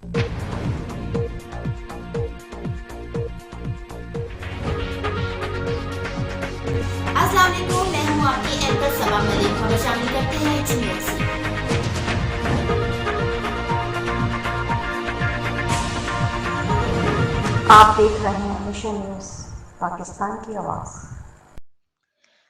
अस्सलाम वालेकुम, मैं हूँ आपकी एंकर सबा मलिक। खबर शामिल करते हैं एच न्यूज़। आप देख रहे हैं मिशन न्यूज़ पाकिस्तान की आवाज़।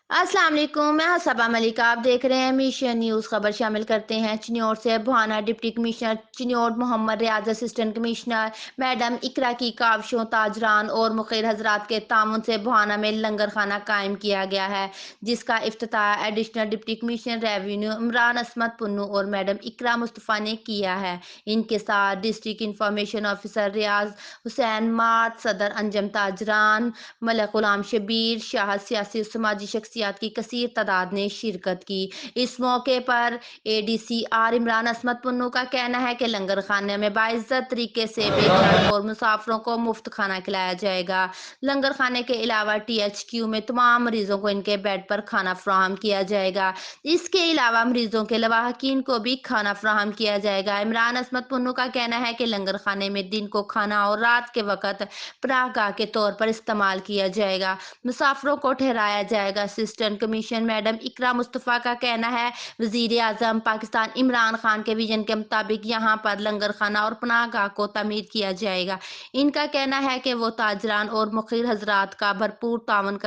अस्सलाम वालेकुम, मैं सबा मलिक। आप देख रहे हैं मिशन न्यूज़। खबर शामिल करते हैं चिन्नौर से। बुहाना डिप्टी कमिश्नर चिन्नौर मोहम्मद रियाज, असिस्टेंट कमिश्नर मैडम इकरा की काविशों, ताजरान और मुखिर हजरात के ताउन से बुहाना में लंगर खाना कायम किया गया है, जिसका इफ्तिताह additional deputy commissioner revenue Imran Asmat Punnu और मैडम इकरा मुस्तफ़ा ने किया है। इनके साथ डिस्ट्रिक्ट इंफॉर्मेशन ऑफिसर रियाज हुसैन मात, सदर अंजम ताजरान, मलक गुलाम शबीर शाह, सियासी समाजी शख्सियत की कसीर तादाद ने शिरकत की। इस मौके पर ADCR इमरान असमत पुन्नू का कहना है कि लंगर खाने में बाइज्जत तरीके से बेघर और मुसाफरों को मुफ्त खाना खिलाया जाएगा। लंगर खाने के अलावा THQ में तमाम मरीजों को इनके बेड पर खाना फराहम किया जाएगा। इसके अलावा मरीजों के लवाहकीन को भी खाना फराहम किया जाएगा। इमरान असमत पुन्नू का कहना है कि लंगर खाने में दिन को खाना और रात के वक्त पनाहगाह के तौर पर इस्तेमाल किया जाएगा। मुसाफरों को ठहराया जाएगा। असिस्टेंट कमिश्नर मैडम इकरा मुस्तफ़ा का कहना है, वजीर आजम पाकिस्तान इमरान खान के विजन के मुताबिक यहाँ पर लंगर खाना और पनाहगाह को तमीर किया जाएगा। इनका कहना है कि वो ताजरान और मुखिर हजरात का भरपूर तावन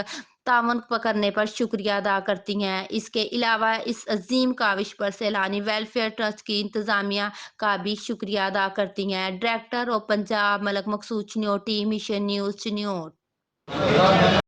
करने पर शुक्रिया अदा करती हैं। इसके अलावा इस अजीम काविश पर सैलानी वेलफेयर ट्रस्ट की इंतजामिया का भी शुक्रिया अदा करती हैं। Director of Punjab Malak Maqsood Chinnaur, team mission news Chinnaur.